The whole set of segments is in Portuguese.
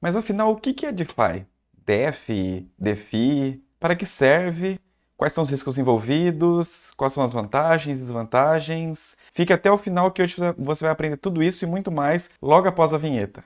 Mas afinal, o que é DeFi? DeFi, DeFi, para que serve? Quais são os riscos envolvidos? Quais são as vantagens e desvantagens? Fique até o final que hoje você vai aprender tudo isso e muito mais logo após a vinheta.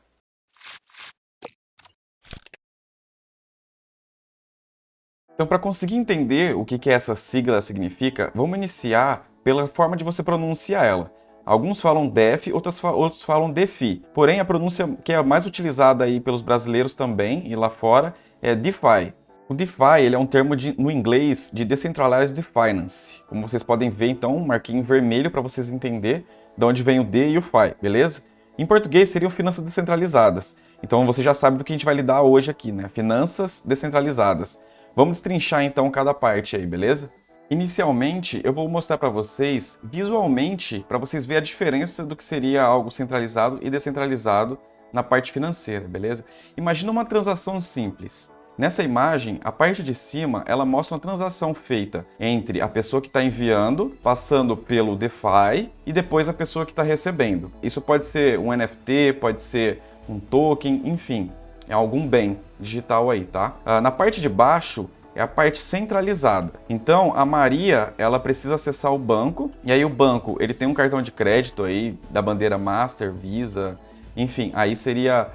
Então, para conseguir entender o que essa sigla significa, vamos iniciar pela forma de você pronunciar ela. Alguns falam DeFi, outros falam DeFi. Porém, a pronúncia que é mais utilizada aí pelos brasileiros também e lá fora é DeFi. O DeFi ele é um termo no inglês de Decentralized Finance. Como vocês podem ver, então, um marquinho vermelho para vocês entenderem de onde vem o D e o Fi, beleza? Em português seriam finanças descentralizadas. Então você já sabe do que a gente vai lidar hoje aqui, né? Finanças descentralizadas. Vamos destrinchar então cada parte aí, beleza? Inicialmente, eu vou mostrar para vocês visualmente, para vocês verem a diferença do que seria algo centralizado e descentralizado na parte financeira, beleza? Imagina uma transação simples. Nessa imagem, a parte de cima, ela mostra uma transação feita entre a pessoa que está enviando, passando pelo DeFi e depois a pessoa que está recebendo. Isso pode ser um NFT, pode ser um token, enfim, é algum bem digital aí, tá? Na parte de baixo é a parte centralizada. Então, a Maria, ela precisa acessar o banco, e aí o banco, ele tem um cartão de crédito aí da bandeira Master, Visa, enfim, aí seria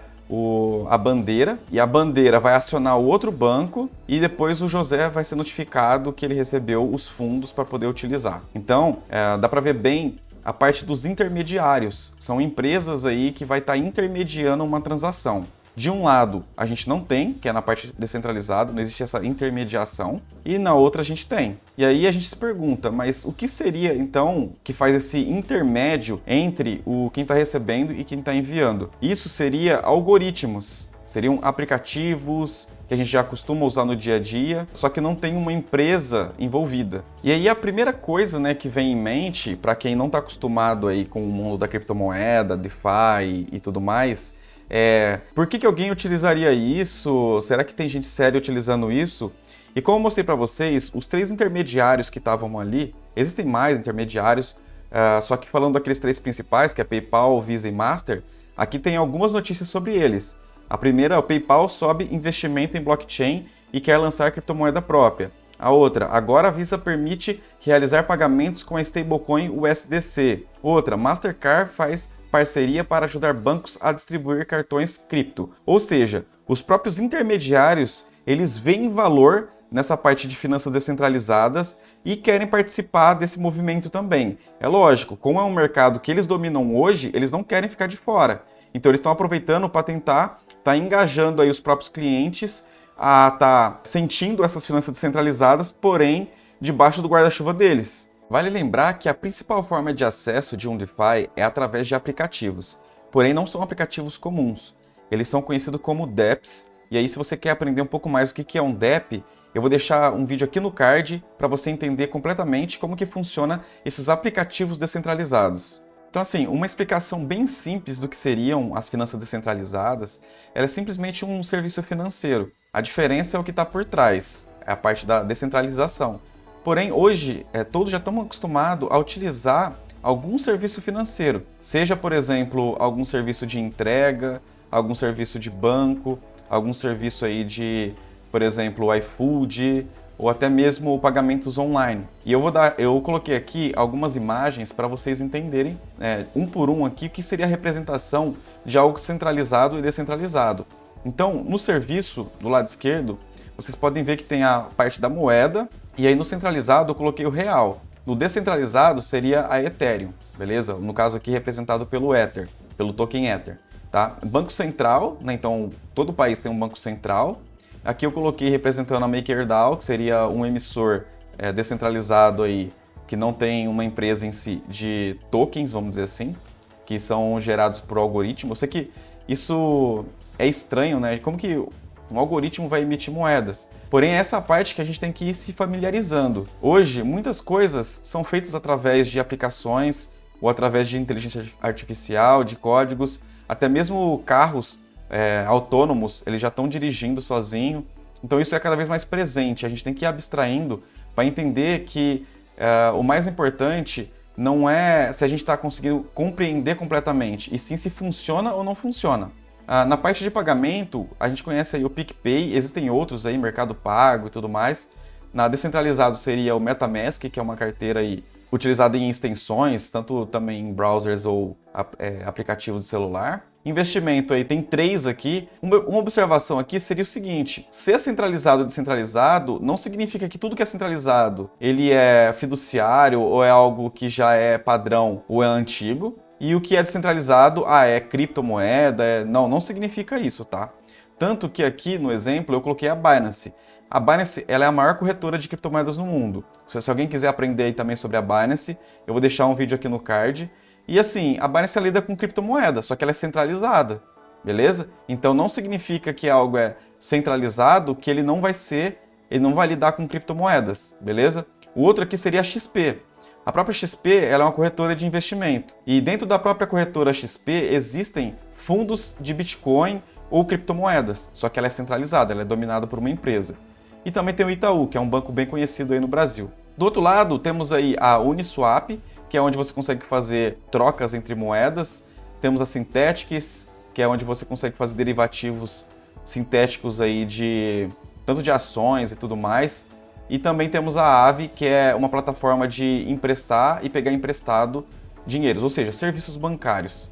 a bandeira, e a bandeira vai acionar o outro banco, e depois o José vai ser notificado que ele recebeu os fundos para poder utilizar. Então, dá para ver bem a parte dos intermediários. São empresas aí que vai estar intermediando uma transação. De um lado, a gente não tem, que é na parte descentralizada, não existe essa intermediação, e na outra a gente tem. E aí a gente se pergunta, mas o que seria então que faz esse intermédio entre quem está recebendo e quem está enviando? Isso seria algoritmos, seriam aplicativos que a gente já costuma usar no dia a dia, só que não tem uma empresa envolvida. E aí a primeira coisa, né, que vem em mente, para quem não está acostumado aí com o mundo da criptomoeda, DeFi e tudo mais, por que alguém utilizaria isso? Será que tem gente séria utilizando isso? E como eu mostrei para vocês, os três intermediários que estavam ali, existem mais intermediários, só que falando daqueles três principais, que é PayPal, Visa e Master, aqui tem algumas notícias sobre eles. A primeira, o PayPal sobe investimento em blockchain e quer lançar criptomoeda própria. A outra, agora a Visa permite realizar pagamentos com a stablecoin USDC. Outra, Mastercard faz parceria para ajudar bancos a distribuir cartões cripto. Ou seja, os próprios intermediários, eles veem valor nessa parte de finanças descentralizadas e querem participar desse movimento também. É lógico, como é um mercado que eles dominam hoje, eles não querem ficar de fora. Então eles estão aproveitando para tentar estar engajando aí os próprios clientes a estar sentindo essas finanças descentralizadas, porém debaixo do guarda-chuva deles. Vale lembrar que a principal forma de acesso de um DeFi é através de aplicativos, porém não são aplicativos comuns. Eles são conhecidos como dApps, e aí se você quer aprender um pouco mais o que é um dApp, eu vou deixar um vídeo aqui no card para você entender completamente como que funciona esses aplicativos descentralizados. Então assim, uma explicação bem simples do que seriam as finanças descentralizadas, ela é simplesmente um serviço financeiro. A diferença é o que está por trás, é a parte da descentralização. Porém, hoje, todos já estão acostumados a utilizar algum serviço financeiro. Seja, por exemplo, algum serviço de entrega, algum serviço de banco, algum serviço aí de, por exemplo, iFood, ou até mesmo pagamentos online. E eu coloquei aqui algumas imagens para vocês entenderem, um por um aqui, o que seria a representação de algo centralizado e descentralizado. Então, no serviço, do lado esquerdo, vocês podem ver que tem a parte da moeda, e aí no centralizado eu coloquei o real. No descentralizado seria a Ethereum, beleza? No caso aqui representado pelo Ether, pelo token Ether, tá? Banco central, né? Então todo país tem um banco central. Aqui eu coloquei representando a MakerDAO, que seria um emissor descentralizado aí, que não tem uma empresa em si de tokens, vamos dizer assim, que são gerados por algoritmo. Eu sei que isso é estranho, né? Como que um algoritmo vai emitir moedas? Porém, é essa parte que a gente tem que ir se familiarizando. Hoje, muitas coisas são feitas através de aplicações ou através de inteligência artificial, de códigos, até mesmo carros autônomos, eles já estão dirigindo sozinho. Então isso é cada vez mais presente. A gente tem que ir abstraindo para entender que o mais importante não é se a gente está conseguindo compreender completamente, e sim se funciona ou não funciona. Na parte de pagamento, a gente conhece aí o PicPay, existem outros aí, Mercado Pago e tudo mais. Na descentralizado seria o MetaMask, que é uma carteira aí utilizada em extensões, tanto também em browsers ou aplicativos de celular. Investimento aí, tem 3 aqui. Uma observação aqui seria o seguinte: ser centralizado ou descentralizado não significa que tudo que é centralizado ele é fiduciário ou é algo que já é padrão ou é antigo. E o que é descentralizado, é criptomoeda, não significa isso, tá? Tanto que aqui no exemplo eu coloquei a Binance. A Binance ela é a maior corretora de criptomoedas no mundo. Se alguém quiser aprender aí também sobre a Binance, eu vou deixar um vídeo aqui no card. E assim, a Binance lida com criptomoeda, só que ela é centralizada, beleza? Então não significa que algo é centralizado que ele não vai lidar com criptomoedas, beleza? O outro aqui seria a XP. A própria XP ela é uma corretora de investimento. E dentro da própria corretora XP existem fundos de Bitcoin ou criptomoedas, só que ela é centralizada, ela é dominada por uma empresa. E também tem o Itaú, que é um banco bem conhecido aí no Brasil. Do outro lado, temos aí a Uniswap, que é onde você consegue fazer trocas entre moedas. Temos a Synthetix, que é onde você consegue fazer derivativos sintéticos aí tanto de ações e tudo mais. E também temos a Aave, que é uma plataforma de emprestar e pegar emprestado dinheiros, ou seja, serviços bancários.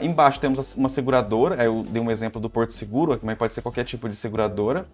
Embaixo temos uma seguradora, eu dei um exemplo do Porto Seguro, mas pode ser qualquer tipo de seguradora.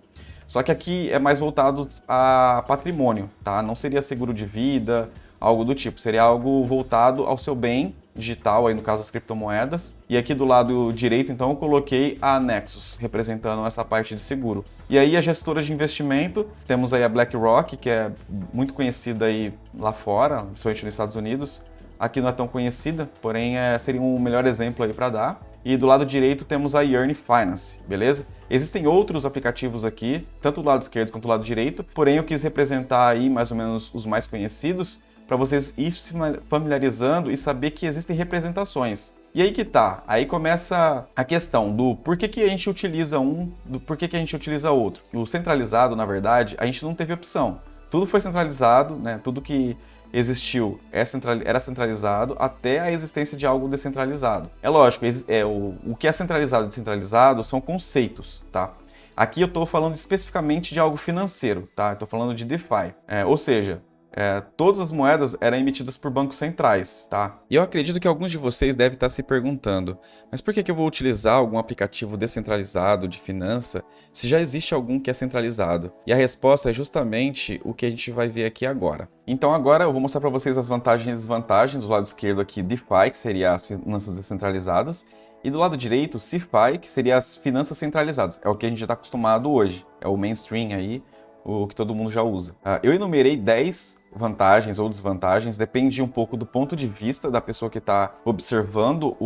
Só que aqui é mais voltado a patrimônio, tá? Não seria seguro de vida, algo do tipo. Seria algo voltado ao seu bem digital, aí no caso as criptomoedas. E aqui do lado direito, então, eu coloquei a Nexus, representando essa parte de seguro. E aí as gestoras de investimento, temos aí a BlackRock, que é muito conhecida aí lá fora, principalmente nos Estados Unidos. Aqui não é tão conhecida, porém seria um melhor exemplo aí para dar. E do lado direito temos a Yearn Finance, beleza? Existem outros aplicativos aqui, tanto do lado esquerdo quanto do lado direito, porém eu quis representar aí mais ou menos os mais conhecidos, para vocês ir se familiarizando e saber que existem representações. E aí que tá, aí começa a questão do por que a gente utiliza do por que a gente utiliza outro. O centralizado, na verdade, a gente não teve opção. Tudo foi centralizado, né? Tudo que existiu era centralizado até a existência de algo descentralizado. É lógico, o que é centralizado e descentralizado são conceitos, tá? Aqui eu estou falando especificamente de algo financeiro, tá? Estou falando de DeFi, ou seja, todas as moedas eram emitidas por bancos centrais, tá? E eu acredito que alguns de vocês devem estar se perguntando, mas por que eu vou utilizar algum aplicativo descentralizado de finança se já existe algum que é centralizado? E a resposta é justamente o que a gente vai ver aqui agora. Então agora eu vou mostrar para vocês as vantagens e desvantagens do lado esquerdo aqui, DeFi, que seria as finanças descentralizadas, e do lado direito, CeFi, que seria as finanças centralizadas. É o que a gente já está acostumado hoje, é o mainstream aí, o que todo mundo já usa. Eu enumerei 10 vantagens ou desvantagens, depende um pouco do ponto de vista da pessoa que está observando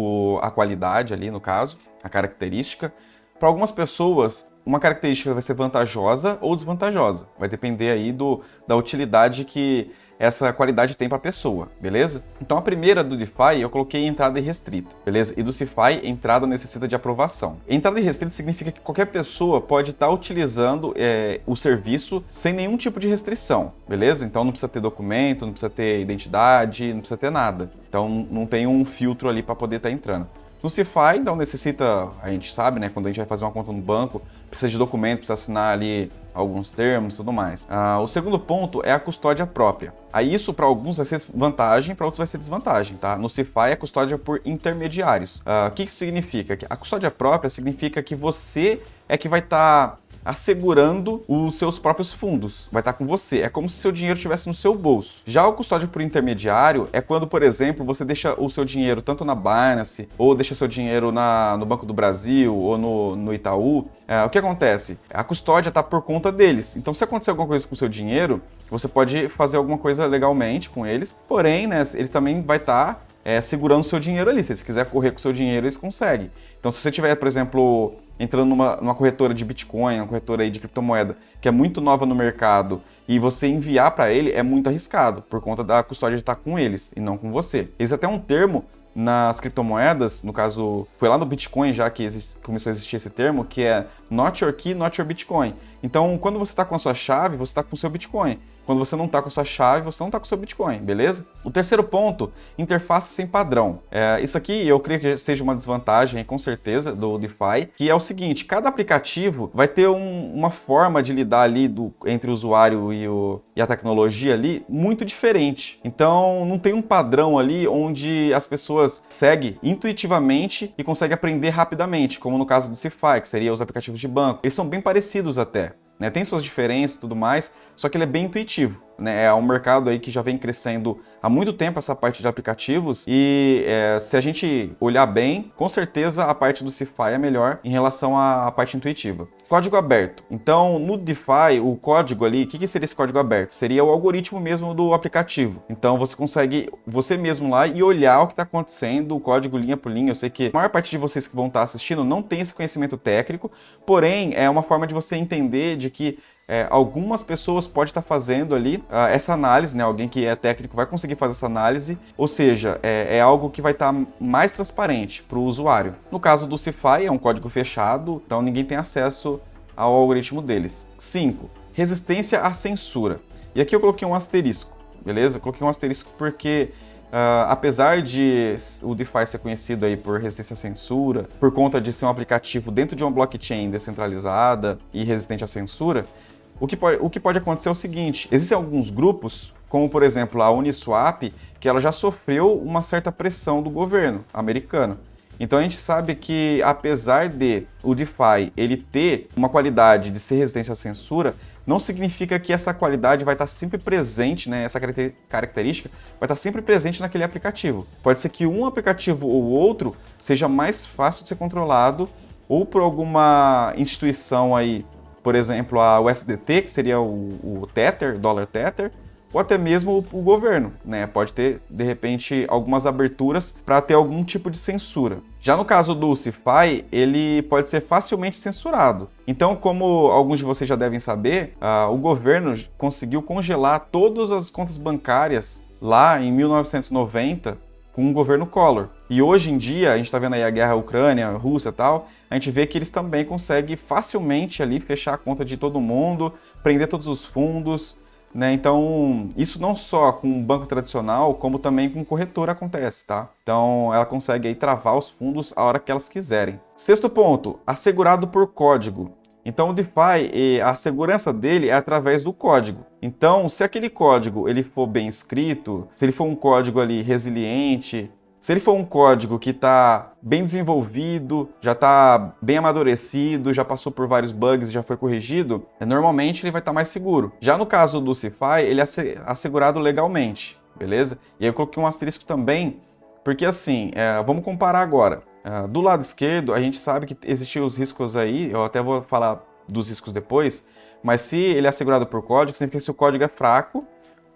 a qualidade ali, no caso, a característica. Para algumas pessoas, uma característica vai ser vantajosa ou desvantajosa. Vai depender aí da utilidade que essa qualidade tem para a pessoa, beleza? Então a primeira do DeFi eu coloquei entrada irrestrita, beleza? E do CeFi, entrada necessita de aprovação. Entrada irrestrita significa que qualquer pessoa pode estar utilizando o serviço sem nenhum tipo de restrição, beleza? Então não precisa ter documento, não precisa ter identidade, não precisa ter nada. Então não tem um filtro ali para poder estar entrando. No CeFi, então necessita, a gente sabe, né, quando a gente vai fazer uma conta no banco, precisa de documento, precisa assinar ali alguns termos e tudo mais. O segundo ponto é a custódia própria. Aí isso para alguns vai ser vantagem, para outros vai ser desvantagem, tá? No CeFi é custódia por intermediários. O que isso significa? A custódia própria significa que você é que vai estar assegurando os seus próprios fundos. Vai estar com você. É como se seu dinheiro estivesse no seu bolso. Já o custódia por intermediário é quando, por exemplo, você deixa o seu dinheiro tanto na Binance, ou deixa seu dinheiro no Banco do Brasil, ou no Itaú. O que acontece? A custódia está por conta deles. Então, se acontecer alguma coisa com o seu dinheiro, você pode fazer alguma coisa legalmente com eles. Porém, né, ele também vai estar segurando o seu dinheiro ali. Se eles quiserem correr com o seu dinheiro, eles conseguem. Então, se você tiver, por exemplo, entrando numa corretora de Bitcoin, uma corretora aí de criptomoeda, que é muito nova no mercado, e você enviar para ele é muito arriscado, por conta da custódia de estar com eles e não com você. Existe até um termo nas criptomoedas, no caso, foi lá no Bitcoin já que começou a existir esse termo, que é Not Your Key, Not Your Bitcoin. Então, quando você está com a sua chave, você está com o seu Bitcoin. quando você não está com a sua chave, você não está com o seu Bitcoin, beleza? O terceiro ponto, interface sem padrão. Isso aqui eu creio que seja uma desvantagem, com certeza, do DeFi, que é o seguinte, cada aplicativo vai ter uma forma de lidar ali entre o usuário e a tecnologia ali muito diferente. Então, não tem um padrão ali onde as pessoas seguem intuitivamente e conseguem aprender rapidamente, como no caso do DeFi, que seria os aplicativos de banco. Eles são bem parecidos até. Né, tem suas diferenças e tudo mais, só que ele é bem intuitivo. Né? É um mercado aí que já vem crescendo há muito tempo essa parte de aplicativos e se a gente olhar bem, com certeza a parte do DeFi é melhor em relação à parte intuitiva. Código aberto. Então, no DeFi, o código ali, o que seria esse código aberto? Seria o algoritmo mesmo do aplicativo. Então, você consegue, você mesmo lá, e olhar o que está acontecendo, o código linha por linha. Eu sei que a maior parte de vocês que vão estar assistindo não tem esse conhecimento técnico, porém, é uma forma de você entender de que algumas pessoas podem estar fazendo ali essa análise, né? Alguém que é técnico vai conseguir fazer essa análise, ou seja, é algo que vai estar mais transparente para o usuário. No caso do DeFi, é um código fechado, então ninguém tem acesso ao algoritmo deles. 5. Resistência à censura. E aqui eu coloquei um asterisco, beleza? Eu coloquei um asterisco porque apesar de o DeFi ser conhecido aí por resistência à censura, por conta de ser um aplicativo dentro de uma blockchain descentralizada e resistente à censura, o que pode acontecer é o seguinte, existem alguns grupos, como por exemplo a Uniswap, que ela já sofreu uma certa pressão do governo americano. Então a gente sabe que apesar de o DeFi ele ter uma qualidade de ser resistente à censura, não significa que essa qualidade vai estar sempre presente, né? Essa característica vai estar sempre presente naquele aplicativo. Pode ser que um aplicativo ou outro seja mais fácil de ser controlado ou por alguma instituição aí, por exemplo, a USDT, que seria o Tether, dólar Tether, ou até mesmo o governo, né? Pode ter, de repente, algumas aberturas para ter algum tipo de censura. Já no caso do DeFi, ele pode ser facilmente censurado. Então, como alguns de vocês já devem saber, o governo conseguiu congelar todas as contas bancárias lá em 1990 com o governo Collor. E hoje em dia, a gente está vendo aí a guerra Ucrânia, Rússia e tal, a gente vê que eles também conseguem facilmente ali fechar a conta de todo mundo, prender todos os fundos, né? Então, isso não só com um banco tradicional, como também com corretora acontece, tá? Então, ela consegue aí travar os fundos a hora que elas quiserem. Sexto ponto, assegurado por código. Então, o DeFi, a segurança dele é através do código. Então, se aquele código ele for bem escrito, se ele for um código ali resiliente, se ele for um código que está bem desenvolvido, já está bem amadurecido, já passou por vários bugs, já foi corrigido, normalmente ele vai estar mais seguro. Já no caso do DeFi, ele é assegurado legalmente, beleza? E aí eu coloquei um asterisco também, porque assim, vamos comparar agora. Do lado esquerdo, a gente sabe que existem os riscos aí, eu até vou falar dos riscos depois, mas se ele é assegurado por código, significa que se o código é fraco,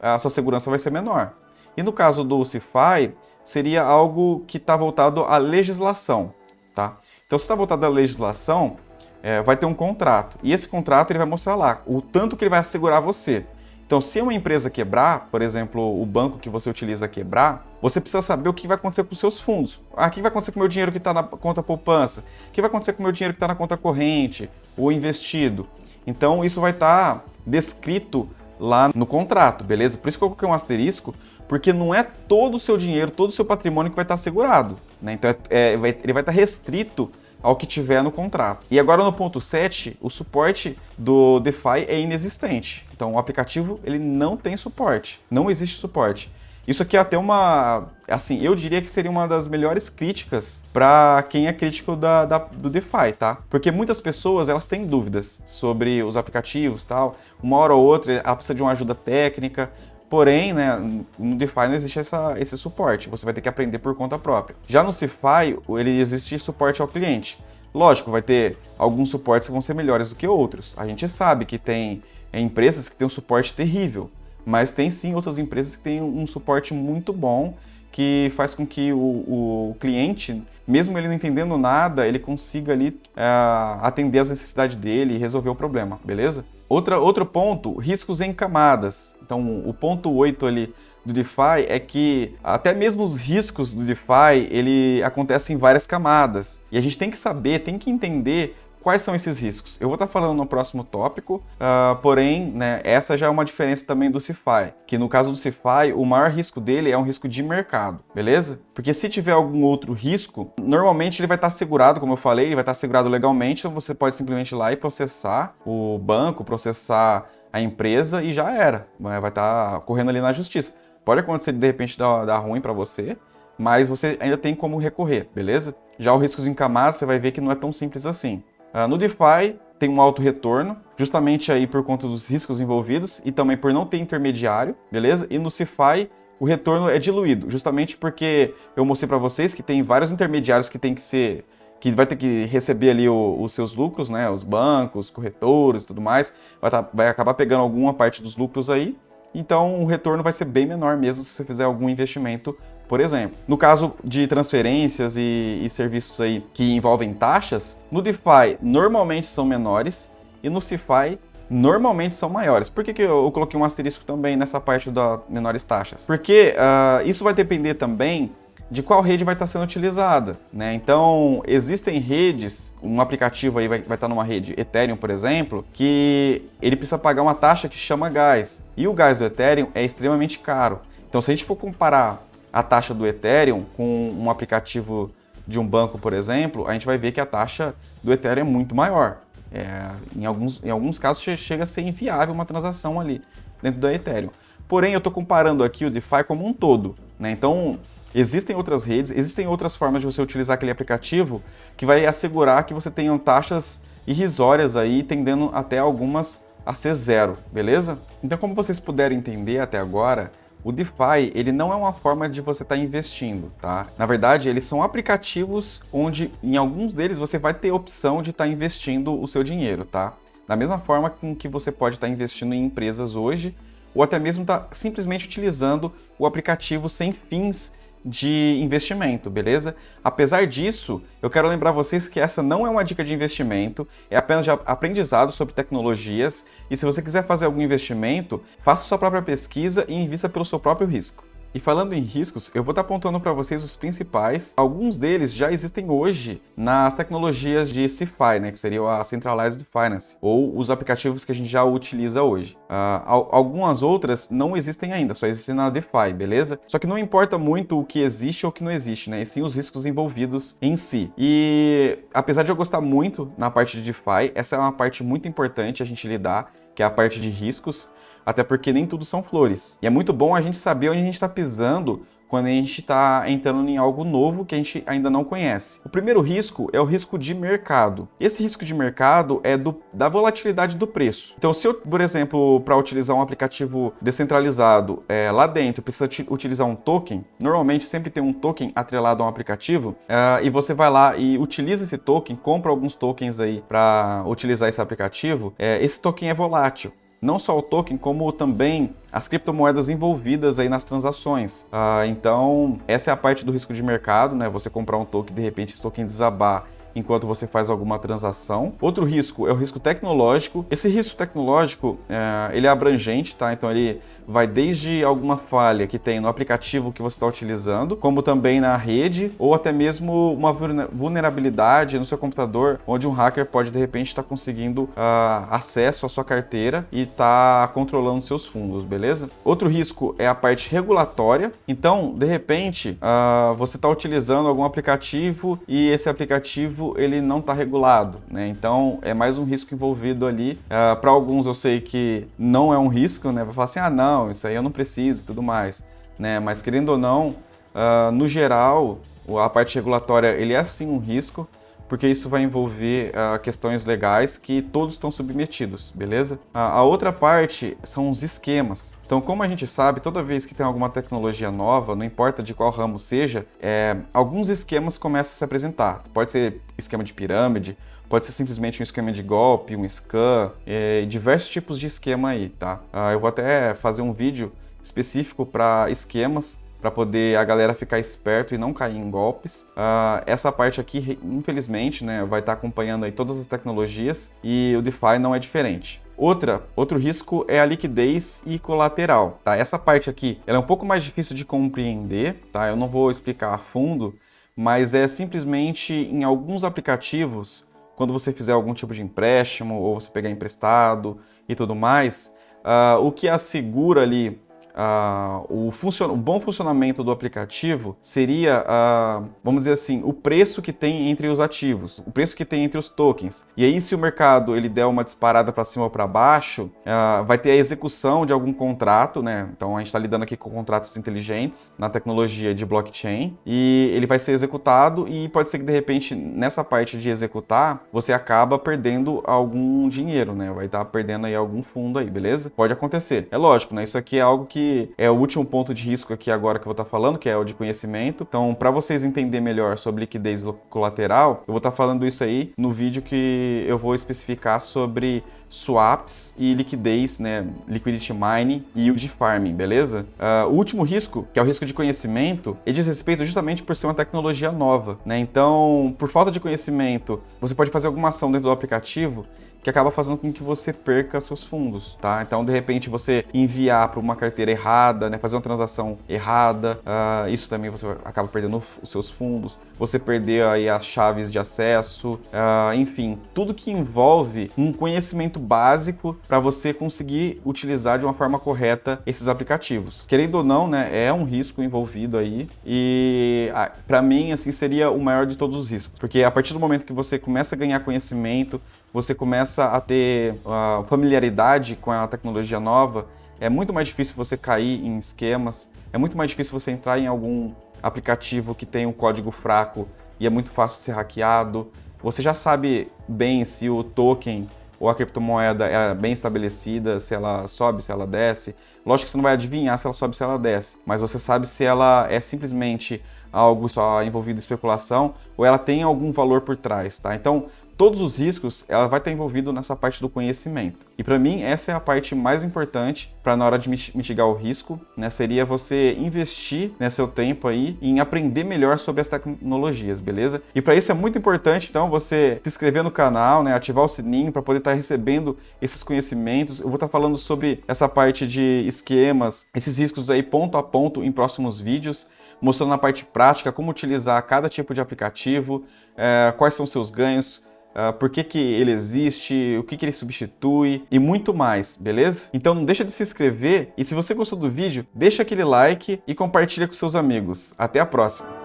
a sua segurança vai ser menor. E no caso do DeFi, seria algo que está voltado à legislação, tá? Então, se está voltado à legislação, vai ter um contrato. E esse contrato ele vai mostrar lá o tanto que ele vai assegurar você. Então, se uma empresa quebrar, por exemplo, o banco que você utiliza quebrar, você precisa saber o que vai acontecer com os seus fundos. O que vai acontecer com o meu dinheiro que está na conta poupança? O que vai acontecer com o meu dinheiro que está na conta corrente ou investido? Então, isso vai estar descrito lá no contrato, beleza? Por isso que eu coloquei um asterisco, porque não é todo o seu dinheiro, todo o seu patrimônio que vai estar assegurado, né? Então, ele vai estar restrito ao que tiver no contrato. E agora no ponto 7, o suporte do DeFi é inexistente. Então o aplicativo ele não tem suporte, não existe suporte. Isso aqui é até assim, eu diria que seria uma das melhores críticas para quem é crítico do DeFi, tá? Porque muitas pessoas, elas têm dúvidas sobre os aplicativos e tal. Uma hora ou outra, ela precisa de uma ajuda técnica. Porém, né, no DeFi não existe esse suporte, você vai ter que aprender por conta própria. Já no DeFi, ele existe suporte ao cliente. Lógico, vai ter alguns suportes que vão ser melhores do que outros. A gente sabe que tem empresas que têm um suporte terrível, mas tem sim outras empresas que têm um suporte muito bom, que faz com que o cliente, mesmo ele não entendendo nada, ele consiga ali atender as necessidades dele e resolver o problema, beleza? Outro ponto, riscos em camadas. Então, o ponto 8 ali do DeFi é que até mesmo os riscos do DeFi, ele acontece em várias camadas. E a gente tem que saber, tem que entender Quais são esses riscos? Eu vou estar falando no próximo tópico, porém, né, essa já é uma diferença também do CeFi, que no caso do CeFi, o maior risco dele é um risco de mercado, beleza? Porque se tiver algum outro risco, normalmente ele vai estar assegurado, como eu falei, ele vai estar assegurado legalmente, então você pode simplesmente ir lá e processar o banco, processar a empresa e já era, vai estar correndo ali na justiça. Pode acontecer de repente dar ruim para você, mas você ainda tem como recorrer, beleza? Já o riscos em camada, você vai ver que não é tão simples assim. No DeFi tem um alto retorno, justamente aí por conta dos riscos envolvidos e também por não ter intermediário, beleza? E no CeFi o retorno é diluído, justamente porque eu mostrei para vocês que tem vários intermediários que vai ter que receber ali os seus lucros, né? Os bancos, corretores e tudo mais, vai acabar pegando alguma parte dos lucros aí, então o retorno vai ser bem menor mesmo se você fizer algum investimento, por exemplo. No caso de transferências e serviços aí que envolvem taxas, no DeFi normalmente são menores e no CeFi normalmente são maiores. Por que eu coloquei um asterisco também nessa parte das menores taxas? Porque isso vai depender também de qual rede vai estar sendo utilizada, né? Então, existem redes, um aplicativo aí vai estar numa rede Ethereum, por exemplo, que ele precisa pagar uma taxa que chama gás. E o gás do Ethereum é extremamente caro. Então, se a gente for comparar a taxa do Ethereum com um aplicativo de um banco, por exemplo, a gente vai ver que a taxa do Ethereum é muito maior. Em alguns casos chega a ser inviável uma transação ali dentro do Ethereum. Porém, eu estou comparando aqui o DeFi como um todo, né? Então, existem outras redes, existem outras formas de você utilizar aquele aplicativo que vai assegurar que você tenha taxas irrisórias aí, tendendo até algumas a ser zero, beleza? Então, como vocês puderam entender até agora, o DeFi, ele não é uma forma de você estar investindo, tá? Na verdade, eles são aplicativos onde, em alguns deles, você vai ter a opção de estar investindo o seu dinheiro, tá? Da mesma forma com que você pode estar investindo em empresas hoje, ou até mesmo estar simplesmente utilizando o aplicativo sem fins de investimento, beleza? Apesar disso, eu quero lembrar vocês que essa não é uma dica de investimento, é apenas de aprendizado sobre tecnologias, e se você quiser fazer algum investimento, faça sua própria pesquisa e invista pelo seu próprio risco. E falando em riscos, eu vou estar apontando para vocês os principais. Alguns deles já existem hoje nas tecnologias de CeFi, né, que seria a Centralized Finance, ou os aplicativos que a gente já utiliza hoje. Algumas outras não existem ainda, só existem na DeFi, beleza? Só que não importa muito o que existe ou o que não existe, né, e sim os riscos envolvidos em si. E apesar de eu gostar muito na parte de DeFi, essa é uma parte muito importante a gente lidar, que é a parte de riscos, até porque nem tudo são flores. E é muito bom a gente saber onde a gente está pisando quando a gente está entrando em algo novo que a gente ainda não conhece. O primeiro risco é o risco de mercado. Esse risco de mercado é da volatilidade do preço. Então, se eu, por exemplo, para utilizar um aplicativo descentralizado, lá dentro precisa utilizar um token, normalmente sempre tem um token atrelado a um aplicativo, e você vai lá e utiliza esse token, compra alguns tokens aí para utilizar esse aplicativo, esse token é volátil. Não só o token, como também as criptomoedas envolvidas aí nas transações. Então, essa é a parte do risco de mercado, né? Você comprar um token e de repente esse token desabar enquanto você faz alguma transação. Outro risco é o risco tecnológico. Esse risco tecnológico, ele é abrangente, tá? Então ele vai desde alguma falha que tem no aplicativo que você está utilizando, como também na rede, ou até mesmo uma vulnerabilidade no seu computador, onde um hacker pode de repente estar conseguindo acesso à sua carteira e estar controlando seus fundos, beleza? Outro risco é a parte regulatória. Então, de repente, você está utilizando algum aplicativo e esse aplicativo ele não está regulado, né? Então, é mais um risco envolvido ali. Para alguns eu sei que não é um risco, né? Vai falar assim, não, isso aí eu não preciso e tudo mais, né? Mas querendo ou não, no geral, a parte regulatória ele é sim um risco, porque isso vai envolver questões legais que todos estão submetidos, beleza? A outra parte são os esquemas. Então, como a gente sabe, toda vez que tem alguma tecnologia nova, não importa de qual ramo seja, alguns esquemas começam a se apresentar. Pode ser esquema de pirâmide, pode ser simplesmente um esquema de golpe, um scam, diversos tipos de esquema aí, tá? Eu vou até fazer um vídeo específico para esquemas, para poder a galera ficar esperto e não cair em golpes. Essa parte aqui, infelizmente, né, vai estar acompanhando aí todas as tecnologias e o DeFi não é diferente. Outro risco é a liquidez e colateral, tá? Essa parte aqui, ela é um pouco mais difícil de compreender, tá? Eu não vou explicar a fundo, mas é simplesmente em alguns aplicativos quando você fizer algum tipo de empréstimo ou você pegar emprestado e tudo mais, o que assegura ali o bom funcionamento do aplicativo seria, vamos dizer assim, o preço que tem entre os ativos, o preço que tem entre os tokens. E aí, se o mercado ele der uma disparada para cima ou para baixo, vai ter a execução de algum contrato, né? Então, a gente está lidando aqui com contratos inteligentes na tecnologia de blockchain, e ele vai ser executado e pode ser que, de repente, nessa parte de executar, você acaba perdendo algum dinheiro, né? Vai estar perdendo aí algum fundo aí, beleza? Pode acontecer. É lógico, né? Isso aqui é algo que é o último ponto de risco aqui agora que eu vou estar falando, que é o de conhecimento. Então, para vocês entenderem melhor sobre liquidez colateral, eu vou estar falando isso aí no vídeo que eu vou especificar sobre swaps e liquidez, né, liquidity mining e yield farming, beleza? O último risco, que é o risco de conhecimento, ele diz respeito justamente por ser uma tecnologia nova, né? Então, por falta de conhecimento, você pode fazer alguma ação dentro do aplicativo que acaba fazendo com que você perca seus fundos, tá? Então, de repente, você enviar para uma carteira errada, né, fazer uma transação errada, isso também você acaba perdendo os seus fundos, você perder aí as chaves de acesso, enfim, tudo que envolve um conhecimento básico para você conseguir utilizar de uma forma correta esses aplicativos. Querendo ou não, né, é um risco envolvido aí e, para mim, assim, seria o maior de todos os riscos, porque a partir do momento que você começa a ganhar conhecimento, você começa a ter familiaridade com a tecnologia nova, é muito mais difícil você cair em esquemas, é muito mais difícil você entrar em algum aplicativo que tem um código fraco e é muito fácil de ser hackeado. Você já sabe bem se o token ou a criptomoeda é bem estabelecida, se ela sobe, se ela desce. Lógico que você não vai adivinhar se ela sobe, se ela desce, mas você sabe se ela é simplesmente algo só envolvido em especulação ou ela tem algum valor por trás, tá? Então, todos os riscos, ela vai estar envolvido nessa parte do conhecimento. E para mim, essa é a parte mais importante para na hora de mitigar o risco, né? Seria você investir, né, seu tempo aí em aprender melhor sobre as tecnologias, beleza? E para isso é muito importante, então, você se inscrever no canal, né, ativar o sininho para poder estar recebendo esses conhecimentos. Eu vou estar falando sobre essa parte de esquemas, esses riscos aí ponto a ponto em próximos vídeos, mostrando na parte prática como utilizar cada tipo de aplicativo, quais são os seus ganhos, por que ele existe, o que ele substitui e muito mais, beleza? Então não deixa de se inscrever e se você gostou do vídeo, deixa aquele like e compartilha com seus amigos. Até a próxima!